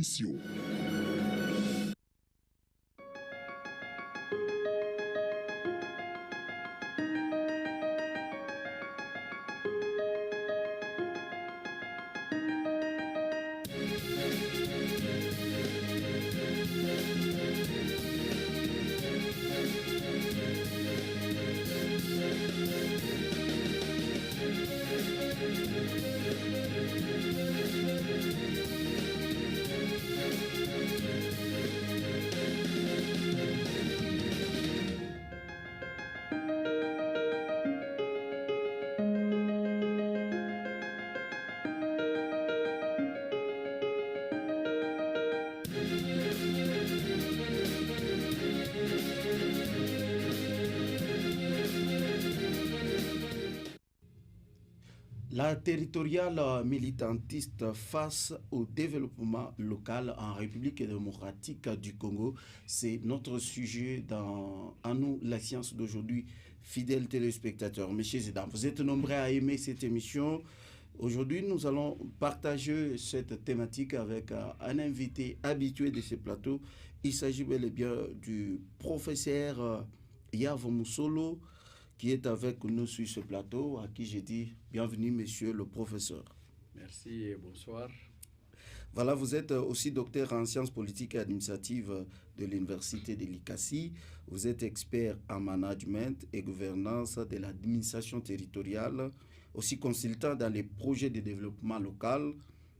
émission. La territoriale militantiste face au développement local en République démocratique du Congo, c'est notre sujet dans À nous la science d'aujourd'hui, fidèles téléspectateurs. Messieurs et dames, vous êtes nombreux à aimer cette émission. Aujourd'hui, nous allons partager cette thématique avec un invité habitué de ce plateau. Il s'agit bel et bien du professeur Yavo Moussolo, qui est avec nous sur ce plateau, à qui j'ai dit bienvenue, monsieur le professeur. Merci et bonsoir. Voilà, vous êtes aussi docteur en sciences politiques et administratives de l'université de l'ICASI. Vous êtes expert en management et gouvernance de l'administration territoriale, aussi consultant dans les projets de développement local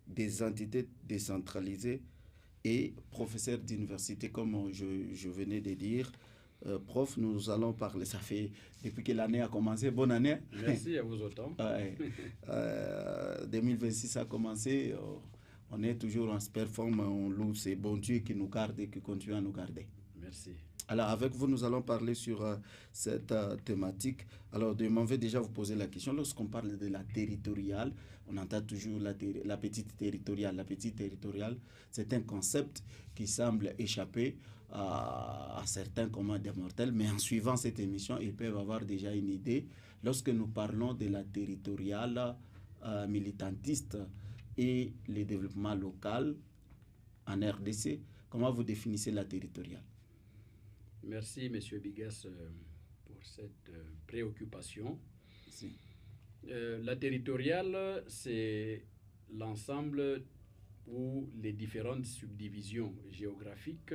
des entités décentralisées et professeur d'université, comme je venais de dire. Prof, nous allons parler, ça fait depuis que l'année a commencé, bonne année. Merci à vous autant. 2026 a commencé, on est toujours en super forme, on loue ces bons dieux qui nous gardent et qui continuent à nous garder. Merci. Alors avec vous, nous allons parler sur cette thématique. Alors je m'en vais déjà vous poser la question. Lorsqu'on parle de la territoriale, on entend toujours la petite territoriale. La petite territoriale, c'est un concept qui semble échapper à certains communs des mortels. Mais en suivant cette émission, ils peuvent avoir déjà une idée. Lorsque nous parlons de la territoriale militantiste et le développement local en RDC, comment vous définissez la territoriale? Merci, M. Bigas, pour cette préoccupation. Si. La territoriale, c'est l'ensemble ou les différentes subdivisions géographiques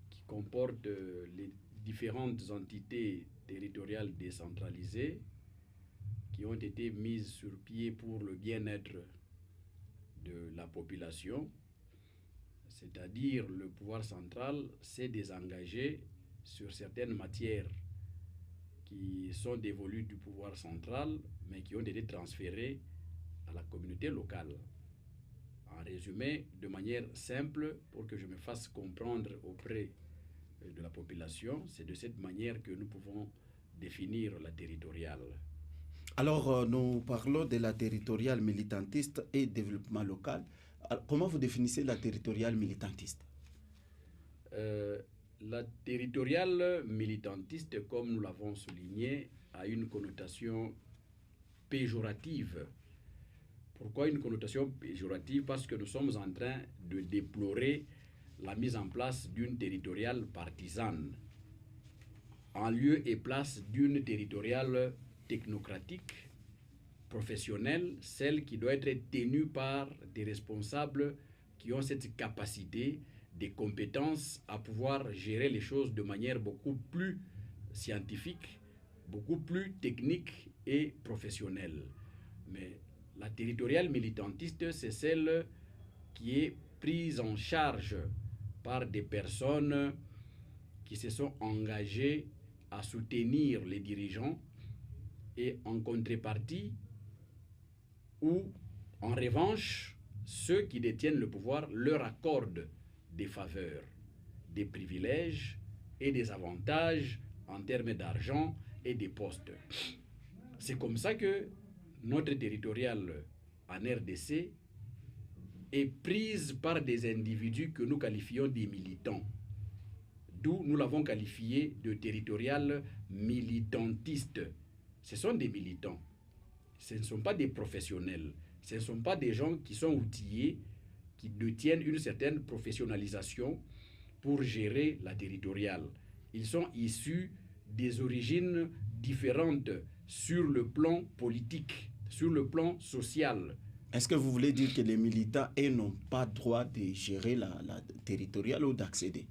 qui comportent les différentes entités territoriales décentralisées qui ont été mises sur pied pour le bien-être de la population. C'est-à-dire le pouvoir central s'est désengagé sur certaines matières qui sont dévolues du pouvoir central, mais qui ont été transférées à la communauté locale. En résumé, de manière simple, pour que je me fasse comprendre auprès de la population, c'est de cette manière que nous pouvons définir la territoriale. Alors, nous parlons de la territoriale militantiste et développement local. Alors, comment vous définissez la territoriale militantiste? La territoriale militantiste, comme nous l'avons souligné, a une connotation péjorative. Pourquoi une connotation péjorative? Parce que nous sommes en train de déplorer la mise en place d'une territoriale partisane, en lieu et place d'une territoriale technocratique, professionnelle, celle qui doit être tenue par des responsables qui ont cette capacité, des compétences à pouvoir gérer les choses de manière beaucoup plus scientifique, beaucoup plus technique et professionnelle. Mais la territoriale militantiste, c'est celle qui est prise en charge par des personnes qui se sont engagées à soutenir les dirigeants et en contrepartie ou en revanche, ceux qui détiennent le pouvoir leur accordent des faveurs, des privilèges et des avantages en termes d'argent et des postes. C'est comme ça que notre territoriale en RDC est prise par des individus que nous qualifions des militants. D'où nous l'avons qualifié de territoriale militantiste. Ce sont des militants. Ce ne sont pas des professionnels. Ce ne sont pas des gens qui sont outillés qui détiennent une certaine professionnalisation pour gérer la territoriale. Ils sont issus des origines différentes sur le plan politique, sur le plan social. Est-ce que vous voulez dire que les militants n'ont pas droit de gérer la territoriale ou d'accéder?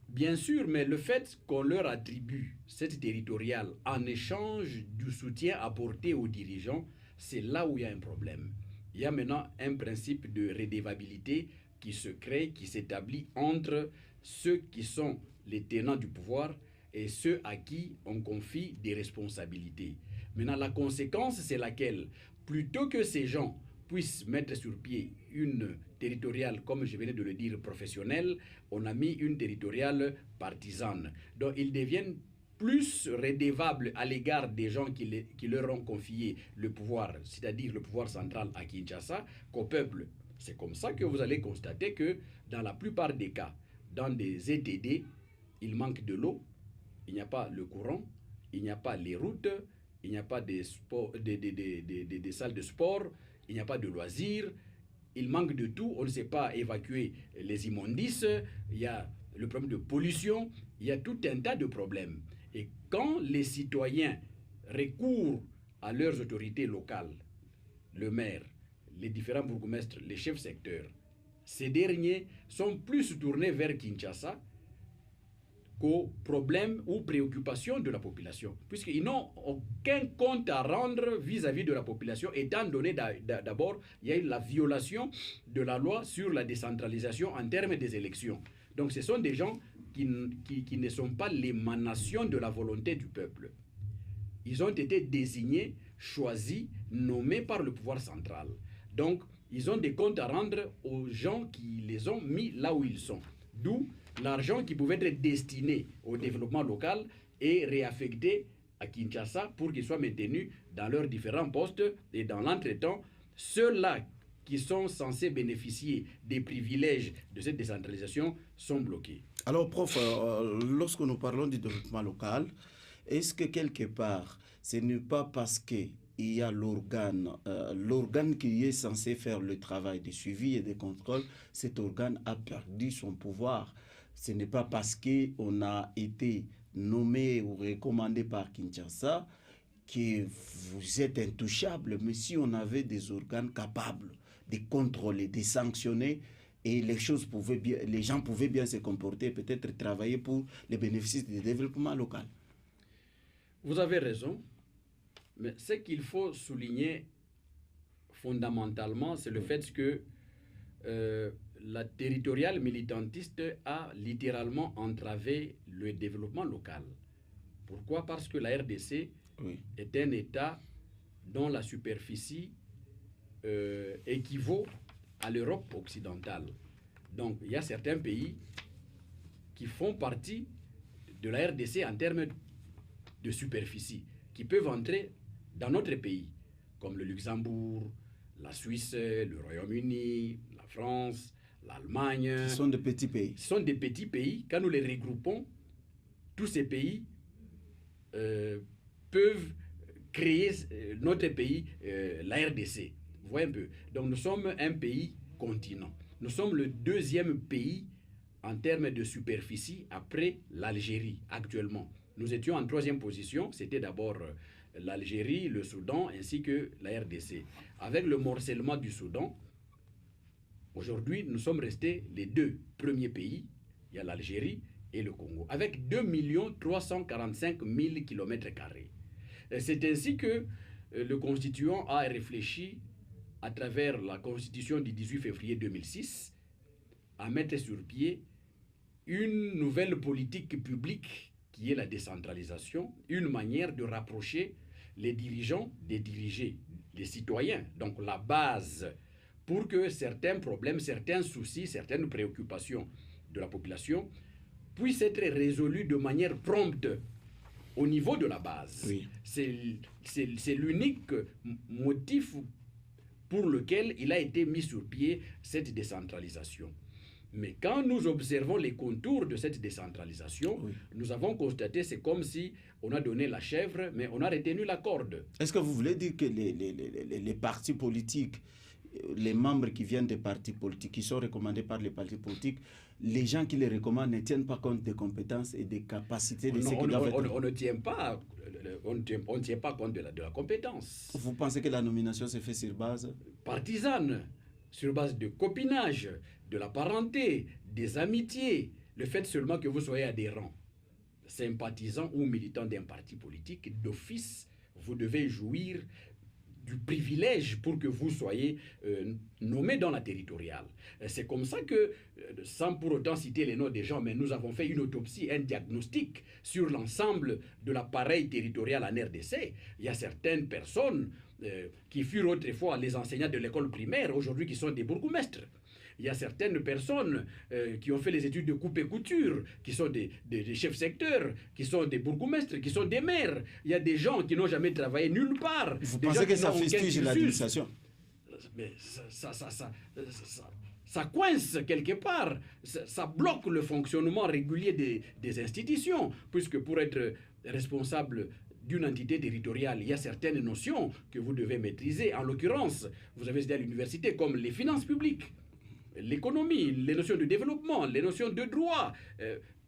Bien sûr, mais le fait qu'on leur attribue cette territoriale en échange du soutien apporté aux dirigeants, c'est là où il y a un problème. Il y a maintenant un principe de redevabilité qui se crée, qui s'établit entre ceux qui sont les tenants du pouvoir et ceux à qui on confie des responsabilités. Maintenant, la conséquence, c'est laquelle? Plutôt que ces gens puissent mettre sur pied une territoriale, comme je venais de le dire, professionnelle, on a mis une territoriale partisane. Donc, ils deviennent plus redevables à l'égard des gens qui leur ont confié le pouvoir, c'est-à-dire le pouvoir central à Kinshasa, qu'au peuple. C'est comme ça que vous allez constater que dans la plupart des cas, dans des ETD, il manque de l'eau, il n'y a pas le courant, il n'y a pas les routes, il n'y a pas des salles de sport, il n'y a pas de loisirs, il manque de tout, on ne sait pas évacuer les immondices, il y a le problème de pollution, il y a tout un tas de problèmes. Et quand les citoyens recourent à leurs autorités locales, le maire, les différents bourgmestres, les chefs secteurs, ces derniers sont plus tournés vers Kinshasa qu'aux problèmes ou préoccupations de la population, puisqu'ils n'ont aucun compte à rendre vis-à-vis de la population, étant donné d'abord, il y a eu la violation de la loi sur la décentralisation en termes des élections. Donc ce sont des gens qui ne sont pas l'émanation de la volonté du peuple. Ils ont été désignés, choisis, nommés par le pouvoir central. Donc, ils ont des comptes à rendre aux gens qui les ont mis là où ils sont. D'où l'argent qui pouvait être destiné au développement local est réaffecté à Kinshasa pour qu'ils soient maintenus dans leurs différents postes. Et dans l'entretemps, ceux-là qui sont censés bénéficier des privilèges de cette décentralisation sont bloqués. Alors, prof, lorsque nous parlons du développement local, est-ce que quelque part, ce n'est pas parce qu'il y a l'organe qui est censé faire le travail de suivi et de contrôle, cet organe a perdu son pouvoir? Ce n'est pas parce qu'on a été nommé ou recommandé par Kinshasa que vous êtes intouchable, mais si on avait des organes capables de contrôler, de sanctionner, et les gens pouvaient bien se comporter, peut-être travailler pour les bénéfices du développement local. Vous avez raison, mais ce qu'il faut souligner fondamentalement, c'est le fait que la territoriale militantiste a littéralement entravé le développement local. Pourquoi? Parce que la RDC est un État dont la superficie équivaut à l'Europe occidentale. Donc, il y a certains pays qui font partie de la RDC en termes de superficie, qui peuvent entrer dans notre pays, comme le Luxembourg, la Suisse, le Royaume-Uni, la France, l'Allemagne. Ce sont des petits pays. Ce sont des petits pays. Quand nous les regroupons, tous ces pays peuvent créer notre pays, la RDC. Vous voyez un peu. Donc nous sommes un pays continent. Nous sommes le deuxième pays en termes de superficie après l'Algérie actuellement. Nous étions en troisième position. C'était d'abord l'Algérie, le Soudan ainsi que la RDC. Avec le morcellement du Soudan, aujourd'hui nous sommes restés les deux premiers pays. Il y a l'Algérie et le Congo, avec 2 345 000 km². C'est ainsi que le constituant a réfléchi à travers la constitution du 18 février 2006 à mettre sur pied une nouvelle politique publique qui est la décentralisation, une manière de rapprocher les dirigeants des dirigés, les citoyens, donc la base, pour que certains problèmes, certains soucis, certaines préoccupations de la population puissent être résolus de manière prompte au niveau de la base. Oui. C'est l'unique motif pour lequel il a été mis sur pied cette décentralisation. Mais quand nous observons les contours de cette décentralisation, nous avons constaté, c'est comme si on a donné la chèvre, mais on a retenu la corde. Est-ce que vous voulez dire que les partis politiques les membres qui viennent des partis politiques, qui sont recommandés par les partis politiques, les gens qui les recommandent ne tiennent pas compte des compétences et des capacités de ceux qui doivent être... On ne tient pas, on ne tient pas compte de la compétence. Vous pensez que la nomination se fait sur base partisane, sur base de copinage, de la parenté, des amitiés, le fait seulement que vous soyez adhérent, sympathisant ou militant d'un parti politique, d'office, vous devez jouir du privilège pour que vous soyez nommé dans la territoriale. C'est comme ça que, sans pour autant citer les noms des gens, mais nous avons fait une autopsie, un diagnostic sur l'ensemble de l'appareil territorial en RDC. Il y a certaines personnes qui furent autrefois les enseignants de l'école primaire, aujourd'hui qui sont des bourgmestres. Il y a certaines personnes qui ont fait les études de coupe et couture, qui sont des chefs secteurs, qui sont des bourgmestres, qui sont des maires. Il y a des gens qui n'ont jamais travaillé nulle part. Vous pensez que ça fustige l'administration? Mais ça coince quelque part. Ça bloque le fonctionnement régulier des institutions, puisque pour être responsable d'une entité territoriale, il y a certaines notions que vous devez maîtriser. En l'occurrence, vous avez dit à l'université, comme les finances publiques, l'économie, les notions de développement, les notions de droit.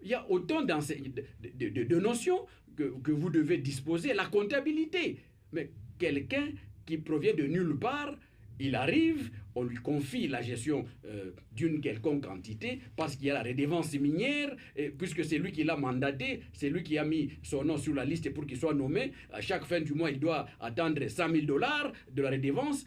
Il y a autant de notions que vous devez disposer. La comptabilité. Mais quelqu'un qui provient de nulle part, il arrive, on lui confie la gestion d'une quelconque entité parce qu'il y a la redevance minière, puisque c'est lui qui l'a mandaté, c'est lui qui a mis son nom sur la liste pour qu'il soit nommé. À chaque fin du mois, il doit attendre $100 000 de la redevance.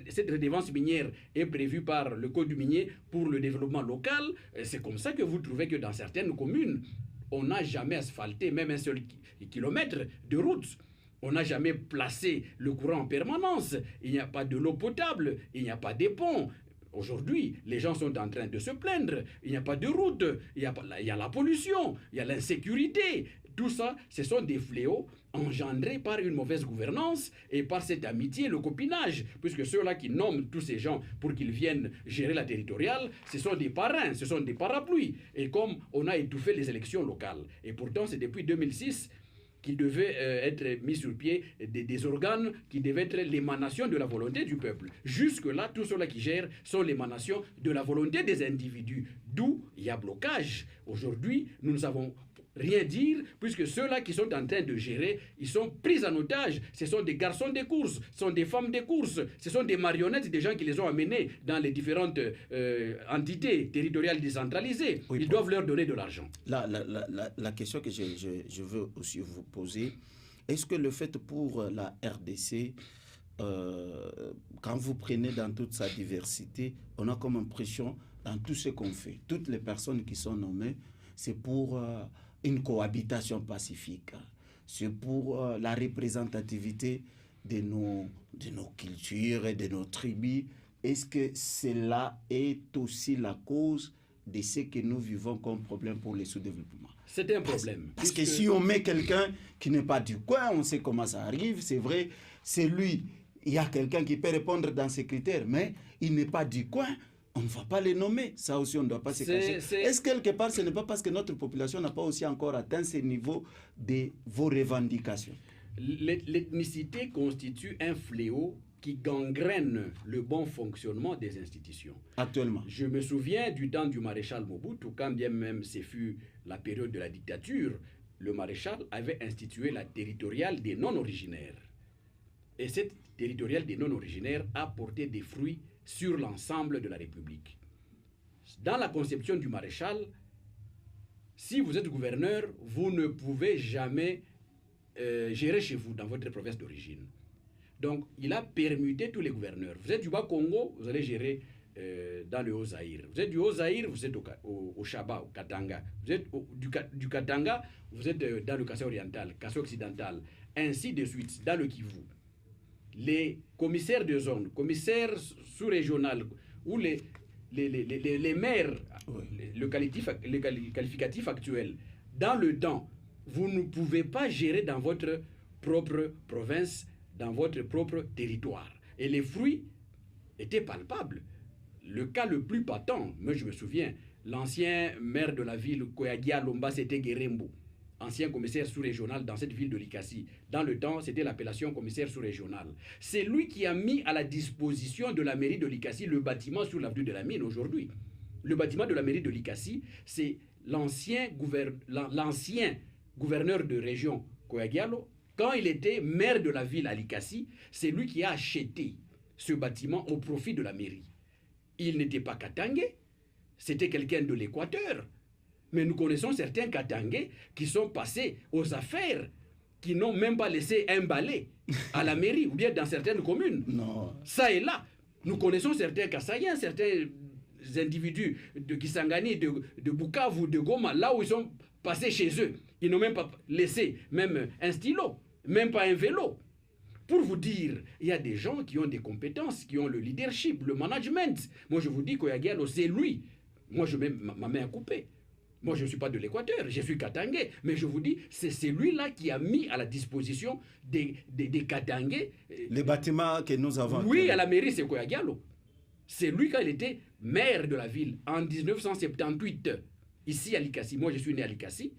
Cette redevance minière est prévue par le Code minier pour le développement local. C'est comme ça que vous trouvez que dans certaines communes, on n'a jamais asphalté même un seul kilomètre de route. On n'a jamais placé le courant en permanence. Il n'y a pas de l'eau potable. Il n'y a pas de ponts. Aujourd'hui, les gens sont en train de se plaindre. Il n'y a pas de route. Il y a la pollution. Il y a l'insécurité. Tout ça, ce sont des fléaux engendrés par une mauvaise gouvernance et par cette amitié, le copinage. Puisque ceux-là qui nomment tous ces gens pour qu'ils viennent gérer la territoriale, ce sont des parrains, ce sont des parapluies. Et comme on a étouffé les élections locales, et pourtant c'est depuis 2006 qu'il devait être mis sur pied des organes qui devaient être l'émanation de la volonté du peuple. Jusque-là, tous ceux-là qui gèrent sont l'émanation de la volonté des individus. D'où il y a blocage. Aujourd'hui, nous ne savons rien dire, puisque ceux-là qui sont en train de gérer, ils sont pris en otage. Ce sont des garçons des courses, ce sont des femmes des courses, ce sont des marionnettes des gens qui les ont amenés dans les différentes entités territoriales décentralisées. Oui, ils doivent leur donner de l'argent. La question que je veux aussi vous poser, est-ce que le fait pour la RDC, quand vous prenez dans toute sa diversité, on a comme impression, dans tout ce qu'on fait, toutes les personnes qui sont nommées, c'est pour une cohabitation pacifique. C'est pour la représentativité de nos cultures et de nos tribus. Est-ce que cela est aussi la cause de ce que nous vivons comme problème pour le sous-développement? C'est un problème. Parce que si on met quelqu'un qui n'est pas du coin, on sait comment ça arrive, c'est vrai, c'est lui. Il y a quelqu'un qui peut répondre dans ces critères, mais il n'est pas du coin. On ne va pas les nommer. Ça aussi, on ne doit pas se cacher. Est-ce quelque part, ce n'est pas parce que notre population n'a pas aussi encore atteint ce niveau de vos revendications? L'ethnicité constitue un fléau qui gangrène le bon fonctionnement des institutions. Actuellement. Je me souviens du temps du maréchal Mobutu, quand bien même ce fut la période de la dictature, le maréchal avait institué la territoriale des non-originaires. Et cette territoriale des non-originaires a porté des fruits sur l'ensemble de la République. Dans la conception du maréchal, si vous êtes gouverneur, vous ne pouvez jamais gérer chez vous, dans votre province d'origine. Donc, il a permuté tous les gouverneurs. Vous êtes du Bas-Congo, vous allez gérer dans le Haut-Zaïre. Vous êtes du Haut-Zaïre, vous êtes au Chaba, au Katanga. Vous êtes du Katanga, vous êtes dans le Kassai oriental, Kassai occidental, ainsi de suite, dans le Kivu. Les commissaires de zone, commissaires sous-régionaux, ou les maires, oui. le qualificatif actuel, dans le temps, vous ne pouvez pas gérer dans votre propre province, dans votre propre territoire. Et les fruits étaient palpables. Le cas le plus patent, moi je me souviens, l'ancien maire de la ville, Koyagia Lomba, c'était Guerembo. ancien commissaire sous-régional dans cette ville de Likassi. Dans le temps, c'était l'appellation commissaire sous-régional. C'est lui qui a mis à la disposition de la mairie de Likassi le bâtiment sur l'avenue de la Mine aujourd'hui. Le bâtiment de la mairie de Likassi, c'est l'ancien gouverneur de région Koyagialo. Quand il était maire de la ville à Likassi, c'est lui qui a acheté ce bâtiment au profit de la mairie. Il n'était pas katangé, c'était quelqu'un de l'Équateur. Mais nous connaissons certains katangés qui sont passés aux affaires, qui n'ont même pas laissé un balai à la mairie, ou bien dans certaines communes. Non. Ça et là, nous connaissons certains Kassaïens, certains individus de Kisangani, de Bukavu, de Goma, là où ils sont passés chez eux. Ils n'ont même pas laissé même un stylo, même pas un vélo. Pour vous dire, il y a des gens qui ont des compétences, qui ont le leadership, le management. Moi, je vous dis qu'Oyagialo, c'est lui. Moi, je mets ma main à couper. Moi, je ne suis pas de l'Équateur, je suis katangé. Mais je vous dis, c'est celui-là qui a mis à la disposition des katangés. Les bâtiments que nous avons. Oui, à la mairie, c'est Koyagialo. C'est lui quand il était maire de la ville en 1978, ici à Likassi. Moi, je suis né à Likassi.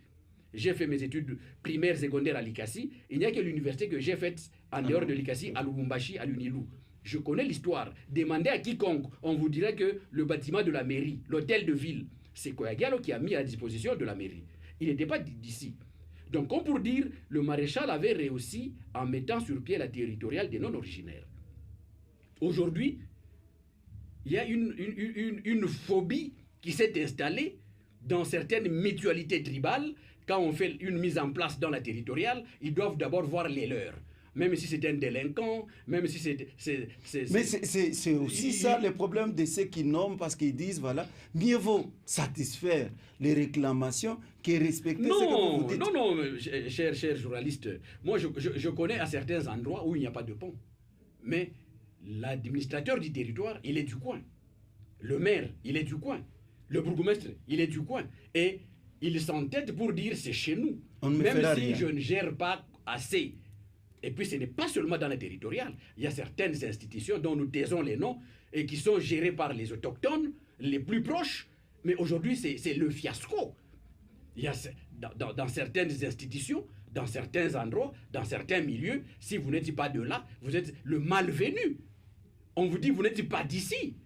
J'ai fait mes études primaires, secondaires à Likassi. Il n'y a que l'université que j'ai faite en dehors de Likassi, à Lubumbashi, à l'Unilou. Je connais l'histoire. Demandez à quiconque, on vous dirait que le bâtiment de la mairie, l'hôtel de ville, c'est Koyagialo qui a mis à disposition de la mairie. Il n'était pas d'ici. Donc, comme pour dire, le maréchal avait réussi en mettant sur pied la territoriale des non-originaires. Aujourd'hui, il y a une phobie qui s'est installée dans certaines mutualités tribales. Quand on fait une mise en place dans la territoriale, ils doivent d'abord voir les leurs. Même si c'est un délinquant, même si c'est... Mais c'est aussi ça le problème de ceux qui nomment, parce qu'ils disent, voilà, mieux vaut satisfaire les réclamations que respecter ce que vous dites. Non, cher journaliste, moi je connais à certains endroits où il n'y a pas de pont. Mais l'administrateur du territoire, il est du coin. Le maire, il est du coin. Le bourgmestre, il est du coin. Et il s'entête pour dire, c'est chez nous. Même si rien. je ne gère pas assez. Et puis ce n'est pas seulement dans la territoriale. Il y a certaines institutions dont nous taisons les noms et qui sont gérées par les autochtones, les plus proches. Mais aujourd'hui, c'est le fiasco. Il y a, dans certaines institutions, dans certains endroits, dans certains milieux, si vous n'êtes pas de là, vous êtes le malvenu. On vous dit, vous n'êtes pas d'ici.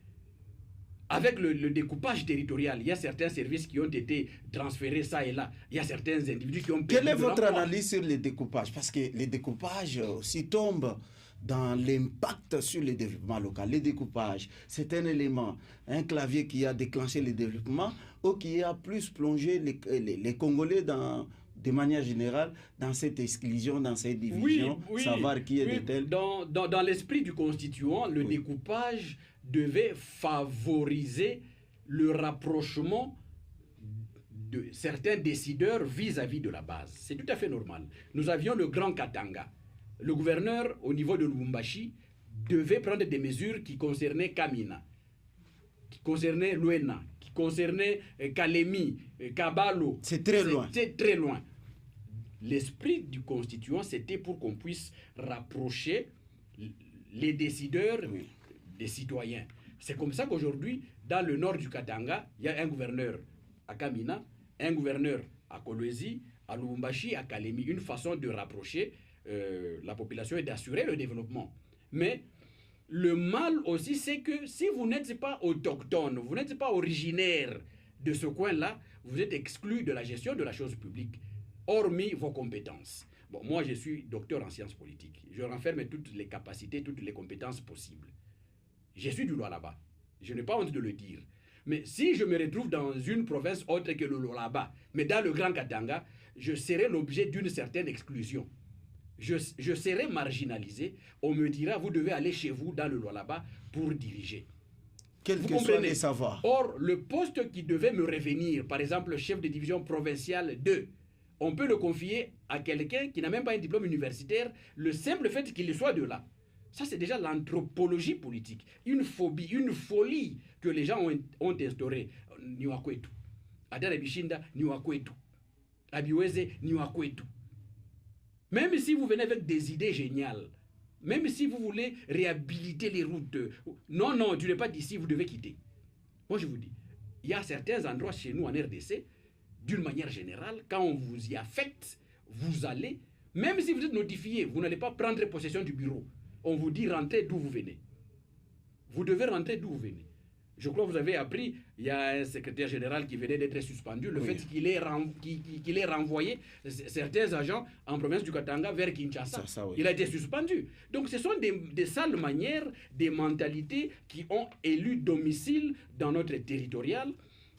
Avec le découpage territorial, il y a certains services qui ont été transférés ça et là. Il y a certains individus qui ont perdu. Quelle est votre analyse sur les découpages? Parce que les découpages aussi tombent dans l'impact sur le développement local. Les découpages, c'est un élément, un clavier qui a déclenché le développement ou qui a plus plongé les Congolais de manière générale dans cette exclusion, dans cette division, savoir qui est de tel. Dans l'esprit du constituant, le découpage devait favoriser le rapprochement de certains décideurs vis-à-vis de la base. C'est tout à fait normal. Nous avions le Grand Katanga. Le gouverneur, au niveau de Lubumbashi, devait prendre des mesures qui concernaient Kamina, qui concernaient Luena, qui concernaient Kalemi, Kabalo. C'est très loin. C'est très loin. L'esprit du constituant, c'était pour qu'on puisse rapprocher les décideurs des citoyens. C'est comme ça qu'aujourd'hui, dans le nord du Katanga, il y a un gouverneur à Kamina, un gouverneur à Kolwezi, à Lubumbashi, à Kalemi. Une façon de rapprocher la population et d'assurer le développement. Mais le mal aussi, c'est que si vous n'êtes pas autochtone, vous n'êtes pas originaire de ce coin-là, vous êtes exclu de la gestion de la chose publique, hormis vos compétences. Bon, moi, je suis docteur en sciences politiques. Je renferme toutes les capacités, toutes les compétences possibles. Je suis du Lualaba. Je n'ai pas honte de le dire. Mais si je me retrouve dans une province autre que le Lualaba, mais dans le Grand Katanga, je serai l'objet d'une certaine exclusion. Je serai marginalisé. On me dira, vous devez aller chez vous dans le Lualaba pour diriger. Quel que soit les savoirs. Or, le poste qui devait me revenir, par exemple, chef de division provinciale 2, on peut le confier à quelqu'un qui n'a même pas un diplôme universitaire, le simple fait qu'il soit de là. Ça, c'est déjà l'anthropologie politique. Une phobie, une folie que les gens ont instaurée. Niwakwetu. Adara Bishinda, Niwakwetu. Abiweze, Niwakwetu. Même si vous venez avec des idées géniales, même si vous voulez réhabiliter les routes, non, tu n'es pas d'ici, vous devez quitter. Moi, je vous dis, il y a certains endroits chez nous en RDC, d'une manière générale, quand on vous y affecte, vous allez, même si vous êtes notifié, vous n'allez pas prendre possession du bureau. On vous dit rentrez d'où vous venez. Vous devez rentrer d'où vous venez. Je crois que vous avez appris, il y a un secrétaire général qui venait d'être suspendu, le fait qu'il ait renvoyé certains agents en province du Katanga vers Kinshasa. Il a été suspendu. Donc ce sont des sales manières, des mentalités qui ont élu domicile dans notre territorial,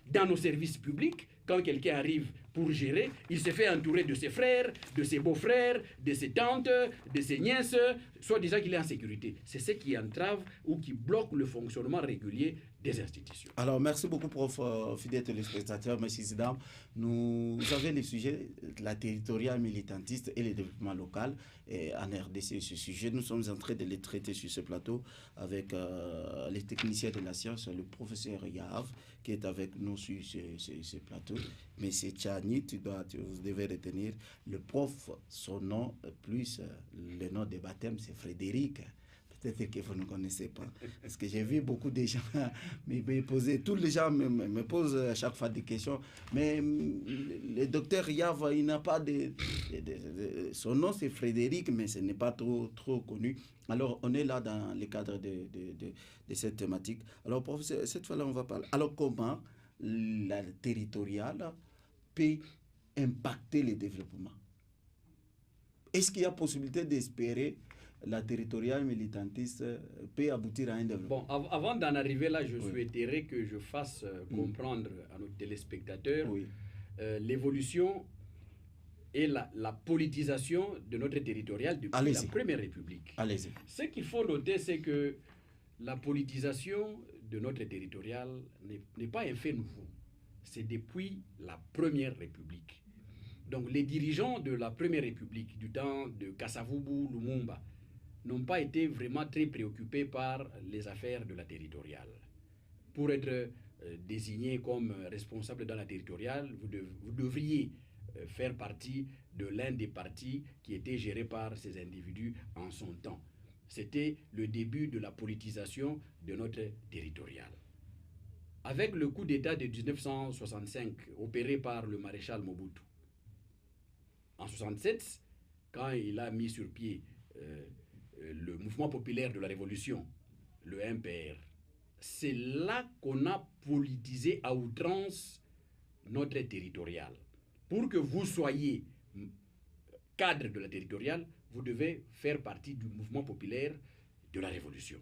dans nos services publics. Quand quelqu'un arrive pour gérer, il se fait entourer de ses frères, de ses beaux-frères, de ses tantes, de ses nièces, soit disant qu'il est en sécurité. C'est ce qui entrave ou qui bloque le fonctionnement régulier des institutions. Alors, merci beaucoup, prof, fidèle téléspectateur, merci Zidane. Nous avons le sujet de la territoriale militantiste et le développement local. Et en RDC, ce sujet, nous sommes en train de les traiter sur ce plateau avec les techniciens de la science, le professeur Yahav, qui est avec nous sur ce plateau. Mais c'est Tchani, vous devez retenir le prof, son nom, plus le nom de baptême, c'est Frédéric. Peut-être que vous ne connaissez pas. Parce que j'ai vu beaucoup de gens me poser, tous les gens me posent à chaque fois des questions. Mais le docteur Yav, il n'a pas son nom c'est Frédéric, mais ce n'est pas trop connu. Alors, on est là dans le cadre de cette thématique. Alors, professeur, cette fois-là, on va parler. Alors, comment la territoriale peut impacter le développement? Est-ce qu'il y a possibilité d'espérer la territoriale militantiste peut aboutir à un développement? Bon, avant d'en arriver là, je souhaiterais que je fasse comprendre à nos téléspectateurs l'évolution et la politisation de notre territorial depuis la Première République. Allez-y. Ce qu'il faut noter, c'est que la politisation de notre territorial n'est pas un fait nouveau. C'est depuis la Première République. Donc les dirigeants de la Première République, du temps de Kasavubu, Lumumba, n'ont pas été vraiment très préoccupés par les affaires de la territoriale. Pour être désigné comme responsable dans la territoriale, vous devriez faire partie de l'un des partis qui était géré par ces individus en son temps. C'était le début de la politisation de notre territoriale. Avec le coup d'État de 1965 opéré par le maréchal Mobutu, en 1967, quand il a mis sur pied le mouvement populaire de la révolution, le MPR, c'est là qu'on a politisé à outrance notre territoriale. Pour que vous soyez cadre de la territoriale, vous devez faire partie du mouvement populaire de la révolution.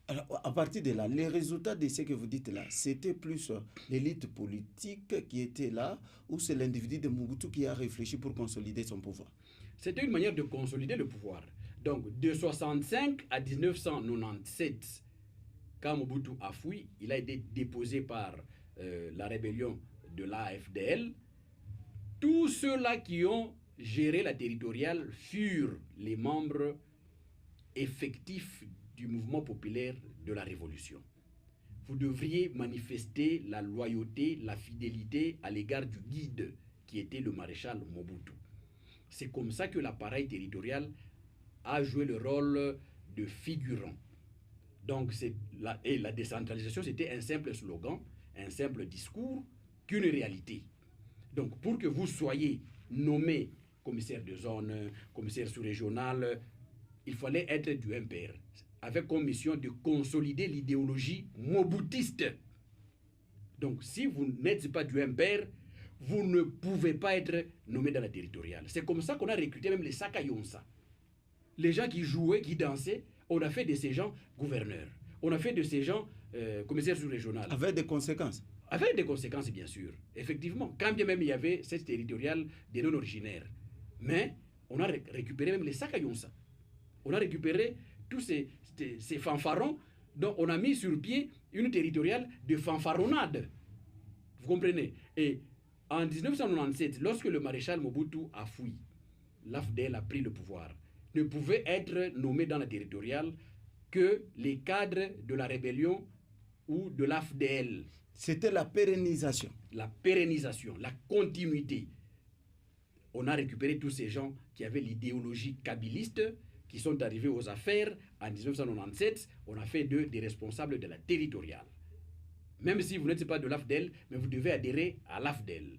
Alors, à partir de là, les résultats de ce que vous dites là, c'était plus l'élite politique qui était là, ou c'est l'individu de Mobutu qui a réfléchi pour consolider son pouvoir? C'était une manière de consolider le pouvoir. Donc, de 1965 à 1997, quand Mobutu a fui, il a été déposé par la rébellion de l'AFDL. Tous ceux-là qui ont géré la territoriale furent les membres effectifs du mouvement populaire de la révolution. Vous devriez manifester la loyauté, la fidélité à l'égard du guide qui était le maréchal Mobutu. C'est comme ça que l'appareil territorial a joué le rôle de figurant. Donc, la décentralisation, c'était un simple slogan, un simple discours, qu'une réalité. Donc, pour que vous soyez nommé commissaire de zone, commissaire sous-régional, il fallait être du MPR, avec comme mission de consolider l'idéologie mobutiste. Donc, si vous n'êtes pas du MPR, vous ne pouvez pas être nommé dans la territoriale. C'est comme ça qu'on a recruté même les Sakayonsa. Les gens qui jouaient, qui dansaient, on a fait de ces gens gouverneurs. On a fait de ces gens commissaires sous-régional. Avec des conséquences? Avec des conséquences, bien sûr. Effectivement, quand bien même il y avait cette territoriale des non-originaires. Mais on a récupéré même les Sakayonsa. On a récupéré tous ces fanfarons dont on a mis sur pied une territoriale de fanfaronnade. Vous comprenez? Et en 1997, lorsque le maréchal Mobutu a fui, l'AFDL a pris le pouvoir. Ne pouvaient être nommés dans la territoriale que les cadres de la rébellion ou de l'AFDL. C'était la pérennisation. La pérennisation, la continuité. On a récupéré tous ces gens qui avaient l'idéologie kabyliste, qui sont arrivés aux affaires en 1997. On a fait d'eux des responsables de la territoriale. Même si vous n'êtes pas de l'AFDL, mais vous devez adhérer à l'AFDL.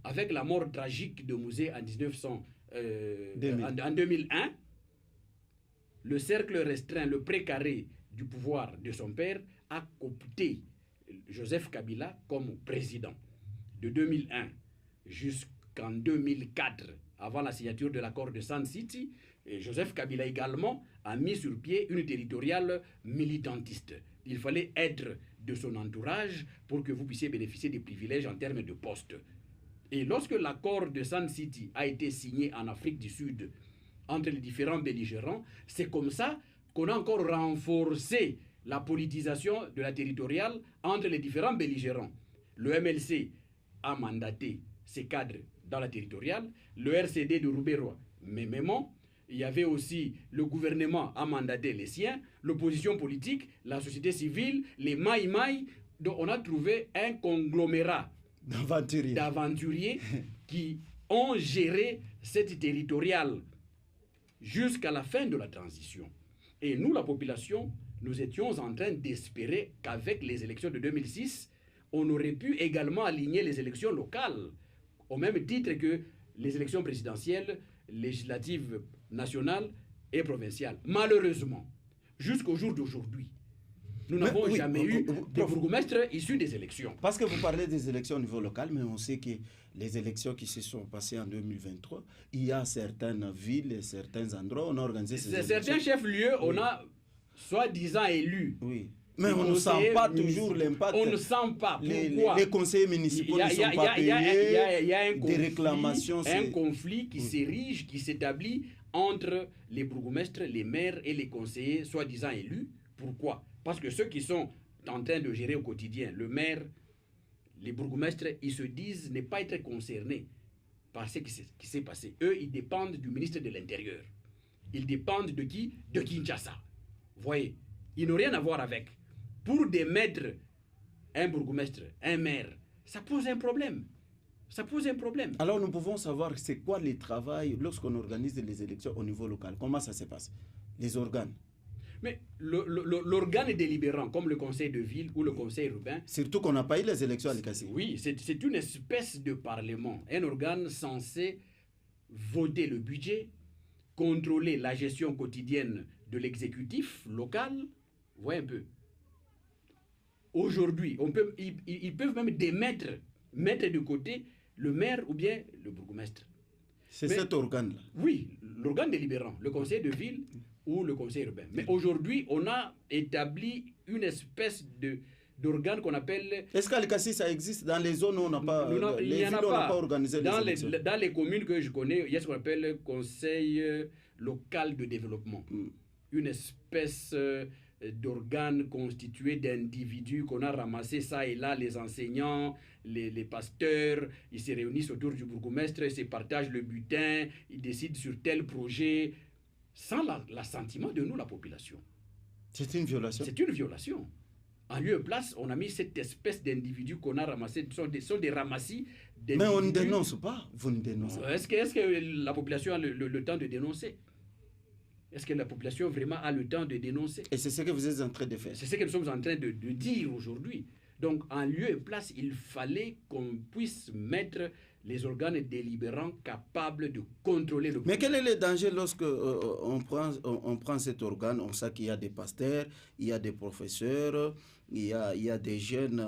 avec la mort tragique de Mouzé en, 2001, le cercle restreint, le précaré du pouvoir de son père a coopté Joseph Kabila comme président. De 2001 jusqu'en 2004, avant la signature de l'accord de Sun City, et Joseph Kabila également a mis sur pied une territoriale militantiste. Il fallait être de son entourage pour que vous puissiez bénéficier des privilèges en termes de postes. Et lorsque l'accord de Sun City a été signé en Afrique du Sud entre les différents belligérants, c'est comme ça qu'on a encore renforcé la politisation de la territoriale entre les différents belligérants. Le MLC a mandaté ses cadres dans la territoriale, le RCD de Roubaix-Roy, mêmement. Il y avait aussi le gouvernement a mandaté les siens, l'opposition politique, la société civile, les maï-maï. Donc on a trouvé un conglomérat d'aventuriers qui ont géré cette territoriale jusqu'à la fin de la transition. Et nous, la population, nous étions en train d'espérer qu'avec les élections de 2006, on aurait pu également aligner les élections locales, au même titre que les élections présidentielles, législatives, nationales et provinciales. Malheureusement, jusqu'au jour d'aujourd'hui, nous n'avons jamais eu de bourgmestres issus des élections. Parce que vous parlez des élections au niveau local, mais on sait que les élections qui se sont passées en 2023, il y a certaines villes et certains endroits où on a organisé ces élections. Certains chefs-lieux, on a soi-disant élus. Oui. Mais on ne sent pas toujours l'impact. On ne sent pas. Pourquoi? Les conseillers municipaux ne sont pas payés. Il y a un conflit, des réclamations. Un conflit qui s'érige, qui s'établit entre les bourgmestres, les maires et les conseillers soi-disant élus. Pourquoi? Parce que ceux qui sont en train de gérer au quotidien, le maire, les bourgmestres, ils se disent ne pas être concernés par ce qui s'est passé. Eux, ils dépendent du ministre de l'Intérieur. Ils dépendent de qui? De Kinshasa. Vous voyez, ils n'ont rien à voir avec. Pour démettre un bourgmestre, un maire, ça pose un problème. Ça pose un problème. Alors nous pouvons savoir c'est quoi le travail lorsqu'on organise les élections au niveau local. Comment ça se passe? Les organes. Mais l'organe délibérant, comme le conseil de ville ou le conseil urbain... Surtout qu'on n'a pas eu les élections à l'Ikassi. Oui, c'est une espèce de parlement. Un organe censé voter le budget, contrôler la gestion quotidienne de l'exécutif local. Vous voyez un peu. Aujourd'hui, ils peuvent même mettre de côté le maire ou bien le bourgmestre. C'est cet organe-là. Oui, l'organe délibérant, le conseil de ville ou le conseil urbain. Mais aujourd'hui, on a établi une espèce d'organe qu'on appelle... Est-ce qu'à l'Ikassi, ça existe dans les zones où on n'a pas... les villes où on n'a pas organisé les élections? Dans les communes que je connais, il y a ce qu'on appelle le conseil local de développement. Une espèce... d'organes constitués d'individus qu'on a ramassés ça et là, les enseignants, les pasteurs, ils se réunissent autour du bourgmestre, ils se partagent le butin, ils décident sur tel projet, sans l'assentiment de nous, la population. C'est une violation. C'est une violation. En lieu et place, on a mis cette espèce d'individus qu'on a ramassés, sont des ramassis d'individus. Mais on ne dénonce pas, vous ne dénoncez pas. Est-ce que la population a le temps de dénoncer? Est-ce que la population vraiment a le temps de dénoncer? Et c'est ce que vous êtes en train de faire. C'est ce que nous sommes en train de dire aujourd'hui. Donc, en lieu et place, il fallait qu'on puisse mettre les organes délibérants capables de contrôler le... Mais quel est le danger lorsque on prend cet organe? On sait qu'il y a des pasteurs, il y a des professeurs, il y a des jeunes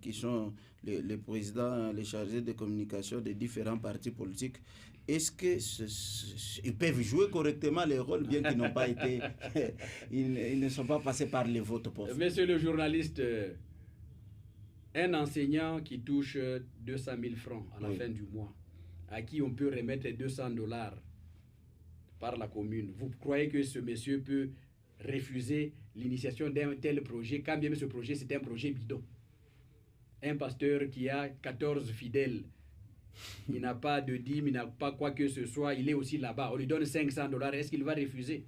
qui sont les présidents, les chargés de communication des différents partis politiques. Est-ce qu'ils peuvent jouer correctement les rôles, bien qu'ils n'ont pas été... ils ne sont pas passés par les votes pour... Monsieur le journaliste, un enseignant qui touche 200 000 francs à la fin du mois, à qui on peut remettre $200 par la commune, vous croyez que ce monsieur peut refuser l'initiation d'un tel projet, quand bien ce projet c'est un projet bidon? Un pasteur qui a 14 fidèles, il n'a pas de dîme, il n'a pas quoi que ce soit, il est aussi là-bas, on lui donne $500, est-ce qu'il va refuser?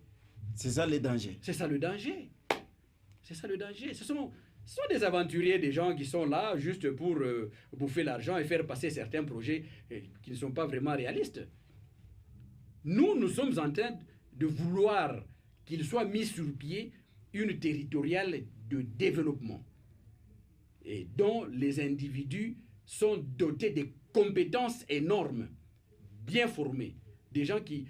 C'est ça le danger. C'est ça le danger. C'est ça le danger. Ce sont des aventuriers, des gens qui sont là juste pour bouffer l'argent et faire passer certains projets qui ne sont pas vraiment réalistes. Nous sommes en train de vouloir qu'il soit mis sur pied une territoriale de développement et dont les individus sont dotés de compétences énormes, bien formés, des gens qui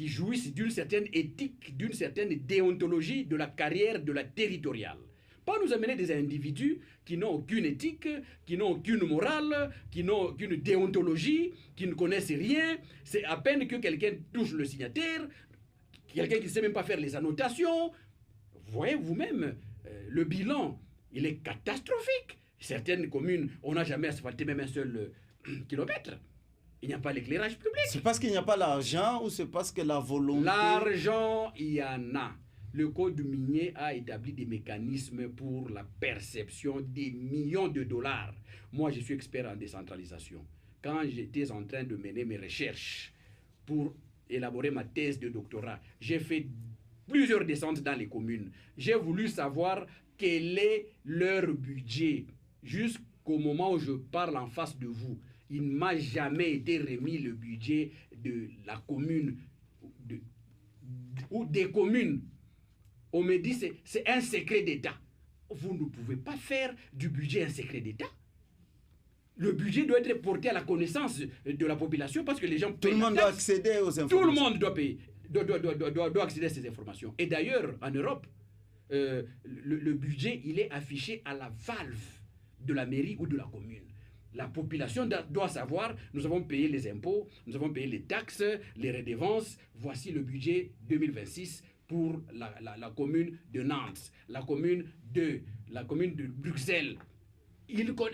jouissent d'une certaine éthique, d'une certaine déontologie de la carrière, de la territoriale. Pas nous amener des individus qui n'ont aucune éthique, qui n'ont aucune morale, qui n'ont aucune déontologie, qui ne connaissent rien. C'est à peine que quelqu'un touche le signataire, quelqu'un qui ne sait même pas faire les annotations. Vous voyez vous-même, le bilan, il est catastrophique. Certaines communes, on n'a jamais asphalté même un seul kilomètre. Il n'y a pas l'éclairage public. C'est parce qu'il n'y a pas l'argent ou c'est parce que la volonté... L'argent, il y en a. Le code minier a établi des mécanismes pour la perception des millions de dollars. Moi, je suis expert en décentralisation. Quand j'étais en train de mener mes recherches pour élaborer ma thèse de doctorat, j'ai fait plusieurs descentes dans les communes. J'ai voulu savoir quel est leur budget. Jusqu'au moment où je parle en face de vous, il ne m'a jamais été remis le budget de la commune ou des communes. On me dit que c'est un secret d'État. Vous ne pouvez pas faire du budget un secret d'État. Le budget doit être porté à la connaissance de la population parce que les gens payent. Tout le monde doit accéder aux informations. Tout le monde doit payer, doit accéder à ces informations. Et d'ailleurs, en Europe, le budget, il est affiché à la valve de la mairie ou de la commune. La population doit savoir, nous avons payé les impôts, nous avons payé les taxes, les redevances, voici le budget 2026 pour la commune de Nantes, la commune de Bruxelles.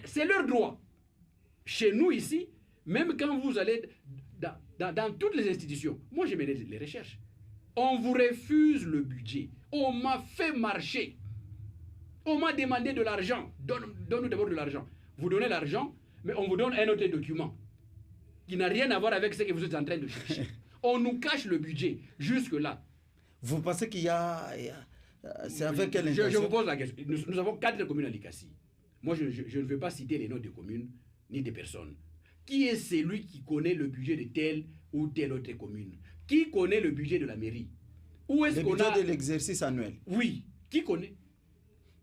C'est leur droit. Chez nous ici, même quand vous allez dans toutes les institutions, moi j'ai mené les recherches, on vous refuse le budget. On m'a fait marcher. On m'a demandé de l'argent. Donne-nous d'abord de l'argent. Vous donnez l'argent, mais on vous donne un autre document qui n'a rien à voir avec ce que vous êtes en train de chercher. On nous cache le budget jusque-là. Vous pensez qu'il y a... C'est avec quelle intention? Je vous pose la question. Nous avons 4 communes à Likassi. Moi, je ne veux pas citer les noms des communes ni des personnes. Qui est celui qui connaît le budget de telle ou telle autre commune? Qui connaît le budget de la mairie? Où est-ce qu'on a... Le budget de l'exercice annuel. Oui. Qui connaît?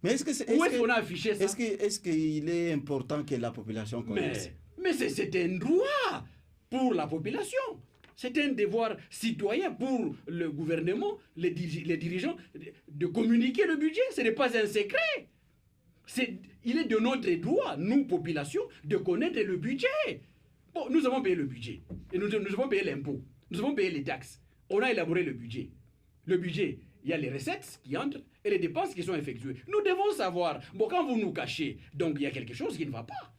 Mais est-ce que où est-ce qu'on a affiché ça? Est-ce qu'il est important que la population connaisse? Mais c'est un droit pour la population. C'est un devoir citoyen pour le gouvernement, les dirigeants, de communiquer le budget. Ce n'est pas un secret. Il est de notre droit, nous, population, de connaître le budget. Bon, nous avons payé le budget. Et nous avons payé l'impôt. Nous avons payé les taxes. On a élaboré le budget. Le budget, il y a les recettes qui entrent et les dépenses qui sont effectuées. Nous devons savoir. Bon, quand vous nous cachez, donc il y a quelque chose qui ne va pas.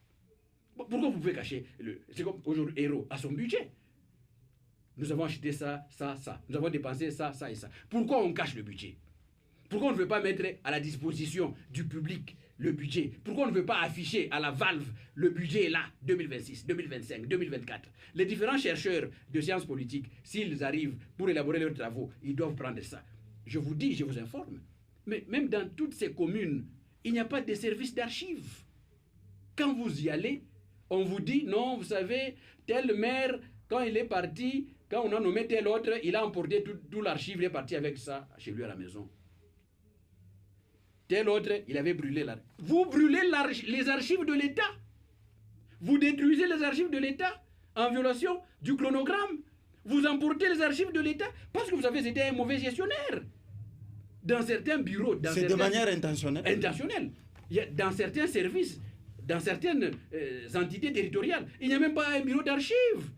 Bon, pourquoi vous pouvez cacher? C'est comme aujourd'hui, Héros a son budget. Nous avons acheté ça, ça, ça. Nous avons dépensé ça, ça et ça. Pourquoi on cache le budget? Pourquoi on ne veut pas mettre à la disposition du public le budget? Pourquoi on ne veut pas afficher à la valve le budget est là, 2026, 2025, 2024? Les différents chercheurs de sciences politiques, s'ils arrivent pour élaborer leurs travaux, ils doivent prendre ça. Je vous dis, je vous informe. Mais même dans toutes ces communes, il n'y a pas de service d'archives. Quand vous y allez, on vous dit, non, vous savez, tel maire, quand il est parti, quand on a nommé tel autre, il a emporté tout l'archive, il est parti avec ça chez lui à la maison. Tel autre, il avait brûlé l'archive. Vous brûlez les archives de l'État. Vous détruisez les archives de l'État en violation du chronogramme. Vous emportez les archives de l'État parce que vous avez été un mauvais gestionnaire. Dans certains bureaux... C'est de manière intentionnelle. Intentionnelle. Dans certains services, dans certaines entités territoriales, il n'y a même pas un bureau d'archives.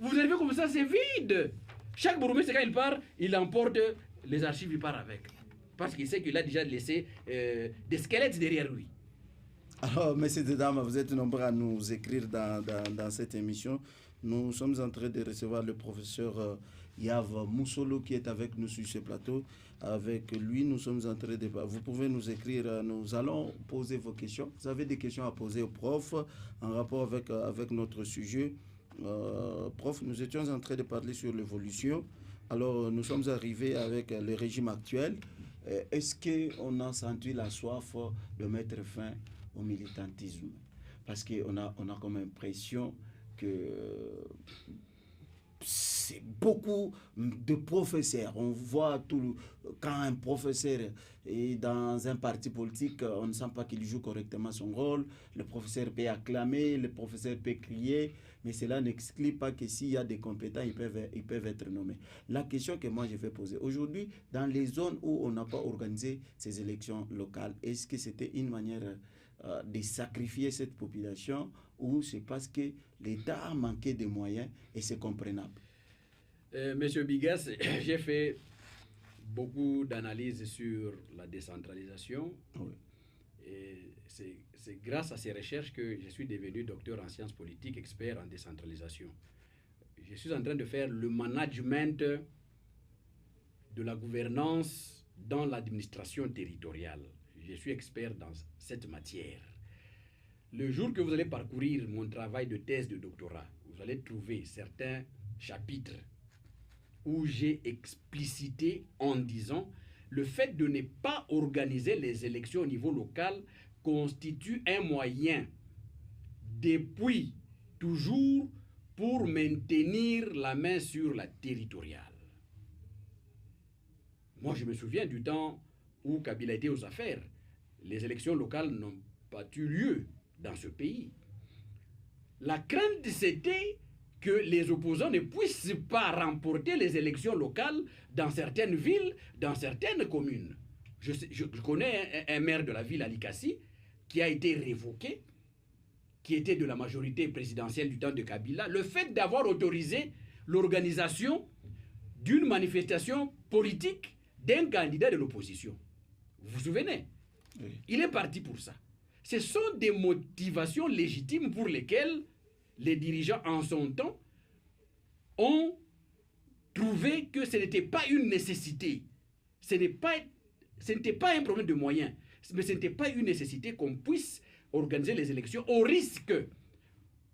Vous arrivez comme ça, c'est vide. Chaque bourgmestre, quand il part, il emporte les archives, il part avec. Parce qu'il sait qu'il a déjà laissé des squelettes derrière lui. Alors, messieurs et dames, vous êtes nombreux à nous écrire dans cette émission. Nous sommes en train de recevoir le professeur Yav Moussolo qui est avec nous sur ce plateau. Avec lui, nous sommes en train de... Vous pouvez nous écrire, nous allons poser vos questions. Vous avez des questions à poser au prof en rapport avec notre sujet. Prof, nous étions en train de parler sur l'évolution. Alors, nous sommes arrivés avec le régime actuel. Est-ce qu'on a senti la soif de mettre fin au militantisme? Parce qu'on a comme impression que c'est beaucoup de professeurs. On voit quand un professeur est dans un parti politique, on ne sent pas qu'il joue correctement son rôle. Le professeur peut acclamer, le professeur peut crier, mais cela n'exclut pas que s'il y a des compétents, ils peuvent être nommés. La question que moi je vais poser aujourd'hui, dans les zones où on n'a pas organisé ces élections locales, est-ce que c'était une manière de sacrifier cette population ou c'est parce que l'État a manqué de moyens et c'est comprenable? Monsieur Bigas, j'ai fait beaucoup d'analyses sur la décentralisation. Oui. Et c'est grâce à ces recherches que je suis devenu docteur en sciences politiques, expert en décentralisation. Je suis en train de faire le management de la gouvernance dans l'administration territoriale. Je suis expert dans cette matière. Le jour que vous allez parcourir mon travail de thèse de doctorat, vous allez trouver certains chapitres où j'ai explicité en disant le fait de ne pas organiser les élections au niveau local constitue un moyen depuis toujours pour maintenir la main sur la territoriale. Moi, je me souviens du temps où Kabila était aux affaires. Les élections locales n'ont pas eu lieu dans ce pays. La crainte, c'était que les opposants ne puissent pas remporter les élections locales dans certaines villes, dans certaines communes. Je connais un maire de la ville, Alikassi, qui a été révoqué, qui était de la majorité présidentielle du temps de Kabila. Le fait d'avoir autorisé l'organisation d'une manifestation politique d'un candidat de l'opposition. Vous vous souvenez? Oui. Il est parti pour ça. Ce sont des motivations légitimes pour lesquelles les dirigeants en son temps ont trouvé que ce n'était pas une nécessité. Ce n'était pas un problème de moyens, mais ce n'était pas une nécessité qu'on puisse organiser les élections au risque.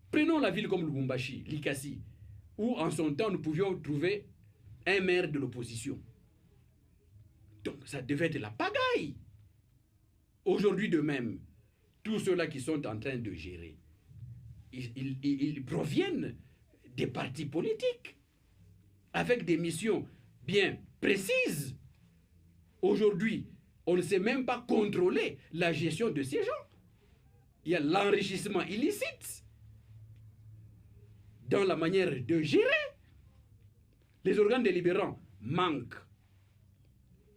Prenons la ville comme Lubumbashi, Likasi, où en son temps nous pouvions trouver un maire de l'opposition. Donc ça devait être la pagaille. Aujourd'hui de même, tous ceux-là qui sont en train de gérer, ils proviennent des partis politiques avec des missions bien précises. Aujourd'hui, on ne sait même pas contrôler la gestion de ces gens. Il y a l'enrichissement illicite dans la manière de gérer. Les organes délibérants manquent.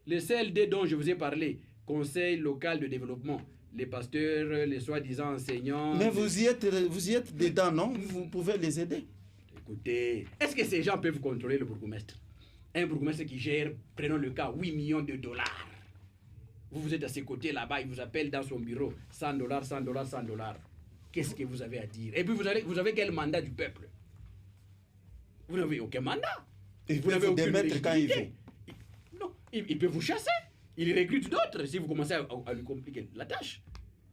Le CLD dont je vous ai parlé, Conseil local de développement, les pasteurs, les soi-disant enseignants... Mais vous y êtes dedans, non? Vous pouvez les aider. Écoutez, est-ce que ces gens peuvent contrôler le bourgmestre? Un bourgmestre qui gère, prenons le cas, 8 millions de dollars. Vous êtes à ses côtés là-bas, il vous appelle dans son bureau, 100 dollars, 100 dollars, 100 dollars. Qu'est-ce que vous avez à dire? Et puis vous avez quel mandat du peuple? Vous n'avez aucun mandat. Il peut vous démettre quand il veut. Non, il peut vous chasser. Il recrute d'autres si vous commencez à lui compliquer la tâche.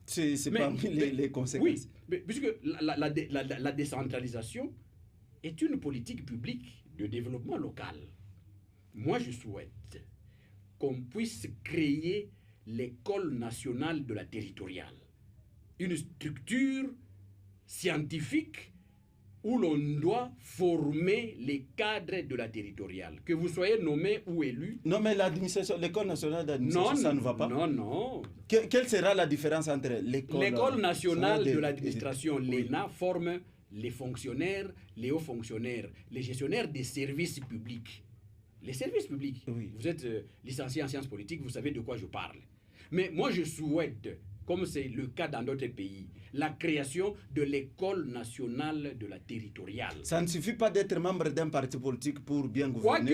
C'est parmi les conséquences. Oui, mais puisque la décentralisation est une politique publique de développement local. Moi, je souhaite qu'on puisse créer l'école nationale de la territoriale. Une structure scientifique où l'on doit former les cadres de la territoriale. Que vous soyez nommé ou élu. Non, mais l'administration, l'école nationale d'administration, ça ne va pas. Non, non. Quelle sera la différence entre l'école nationale de l'administration, l'ENA, forme les fonctionnaires, les hauts fonctionnaires, les gestionnaires des services publics. Les services publics. Oui. Vous êtes licencié en sciences politiques, vous savez de quoi je parle. Mais moi, je souhaite, comme c'est le cas dans d'autres pays, la création de l'école nationale de la territoriale. Ça ne suffit pas d'être membre d'un parti politique pour bien gouverner.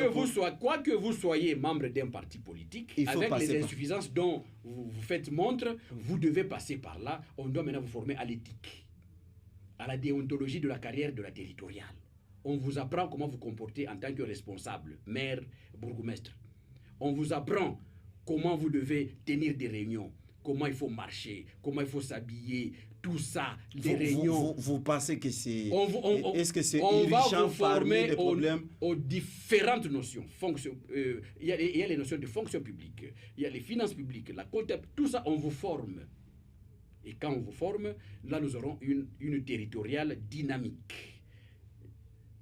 Quoi que vous soyez membre d'un parti politique, avec les insuffisances dont vous faites montre, vous devez passer par là. On doit maintenant vous former à l'éthique, à la déontologie de la carrière de la territoriale. On vous apprend comment vous comporter en tant que responsable, maire, bourgmestre. On vous apprend comment vous devez tenir des réunions, comment il faut marcher, comment il faut s'habiller, tout ça, des réunions. Vous pensez que c'est... Est-ce que c'est irritant parmi les problèmes aux différentes notions. Il y a les notions de fonction publique, il y a les finances publiques, la comptabilité, tout ça, on vous forme. Et quand on vous forme, là, nous aurons une territoriale dynamique,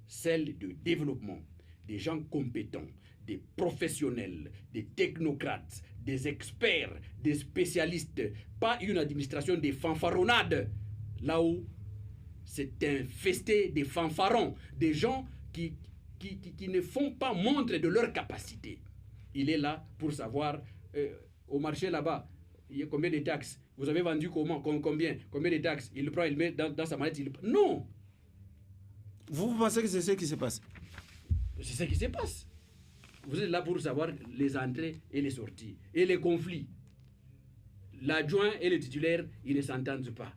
celle de développement. des gens compétents, des professionnels, des technocrates, des experts, des spécialistes, pas une administration des fanfaronnades, là où c'est infesté des fanfarons, des gens qui ne font pas montre de leur capacité. Il est là pour savoir, au marché là-bas, il y a combien de taxes, vous avez vendu comment, combien de taxes, il le prend, il le met dans sa mallette, non. Vous pensez que c'est ce qui se passe? C'est ce qui se passe. Vous êtes là pour savoir les entrées et les sorties, et les conflits. L'adjoint et le titulaire, ils ne s'entendent pas.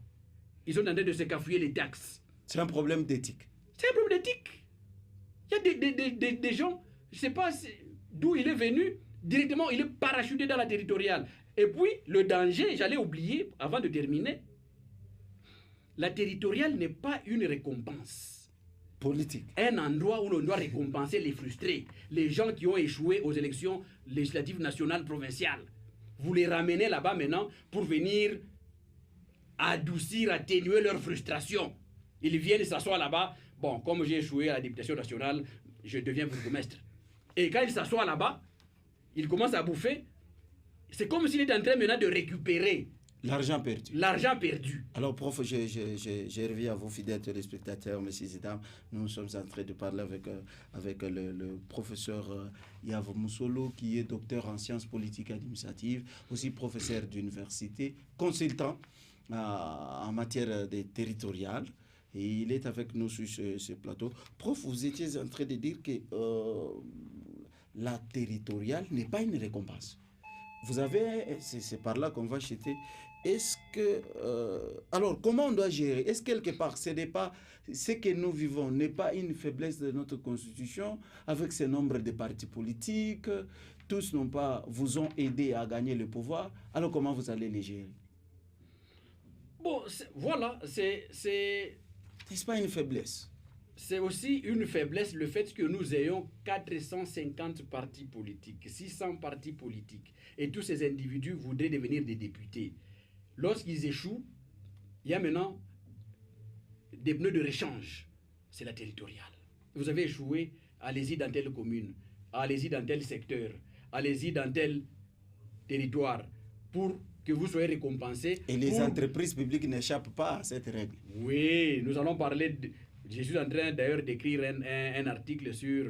Ils sont en train de se cafouiller les taxes. C'est un problème d'éthique. C'est un problème d'éthique. Il y a des gens, je ne sais pas d'où il est venu, directement il est parachuté dans la territoriale. Et puis, le danger, j'allais oublier avant de terminer, la territoriale n'est pas une récompense politique. Un endroit où l'on doit récompenser les frustrés, les gens qui ont échoué aux élections législatives nationales, provinciales. Vous les ramenez là-bas maintenant pour venir adoucir, atténuer leur frustration. Ils viennent s'asseoir là-bas. Bon, comme j'ai échoué à la députation nationale, je deviens bourgmestre. Et quand ils s'assoient là-bas, ils commencent à bouffer. C'est comme s'il était en train maintenant de récupérer l'argent perdu. L'argent perdu. Alors, prof, je reviens à vos fidèles téléspectateurs, messieurs et dames. Nous sommes en train de parler avec le professeur Yavo Moussolo, qui est docteur en sciences politiques et administratives, aussi professeur d'université, consultant en matière territoriale. Et il est avec nous sur ce plateau. Prof, vous étiez en train de dire que la territoriale n'est pas une récompense. Vous avez, c'est par là qu'on va jeter. Est-ce que, alors, comment on doit gérer? Est-ce quelque part, ce n'est pas, ce que nous vivons n'est pas une faiblesse de notre constitution, avec ce nombre de partis politiques, tous n'ont pas, vous ont aidé à gagner le pouvoir, alors comment vous allez les gérer? Bon, voilà, N'est-ce pas une faiblesse? C'est aussi une faiblesse le fait que nous ayons 450 partis politiques, 600 partis politiques, et tous ces individus voudraient devenir des députés. Lorsqu'ils échouent, il y a maintenant des pneus de rechange. C'est la territoriale. Vous avez échoué, allez-y dans telle commune, allez-y dans tel secteur, allez-y dans tel territoire, pour que vous soyez récompensé. Et les entreprises publiques n'échappent pas à cette règle. Oui, nous allons parler je suis en train d'ailleurs d'écrire un article sur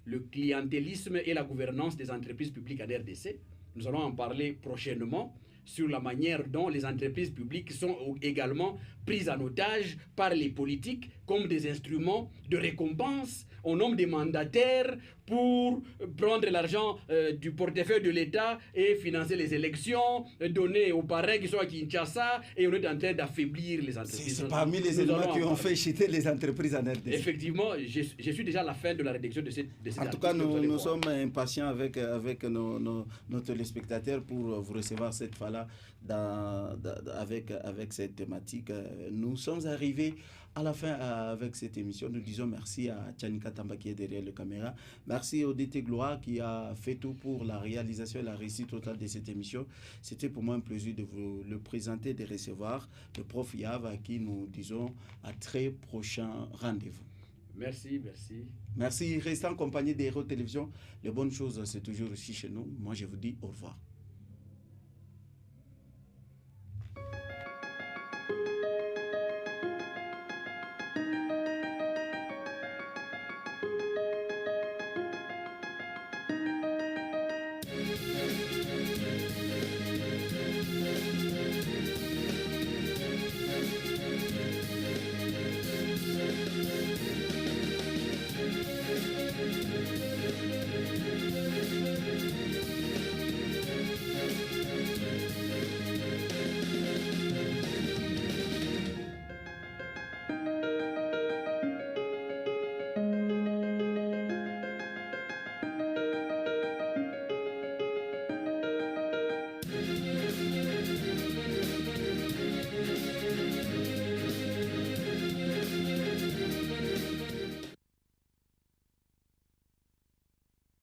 le clientélisme et la gouvernance des entreprises publiques en RDC. Nous allons en parler prochainement sur la manière dont les entreprises publiques sont également prises en otage par les politiques comme des instruments de récompense au nom des mandataires pour prendre l'argent du portefeuille de l'État et financer les élections, donner aux parrains qui sont à Kinshasa, et on est en train d'affaiblir les entreprises. C'est parmi les éléments qui ont fait chuter les entreprises en RDC. Effectivement, je suis déjà à la fin de la rédaction de cette En tout cas, nous sommes impatients avec nos téléspectateurs pour vous recevoir cette fois-là avec cette thématique. Nous sommes arrivés à la fin avec cette émission. Nous disons merci à Tchanika Tamba qui est derrière la caméra. Merci au DT Gloire qui a fait tout pour la réalisation et la réussite totale de cette émission. C'était pour moi un plaisir de vous le présenter, de recevoir le prof Yav à qui nous disons à très prochain rendez-vous. Merci, merci. Merci. Restez en compagnie d'Héros Télévision. Les bonnes choses, c'est toujours ici chez nous. Moi, je vous dis au revoir.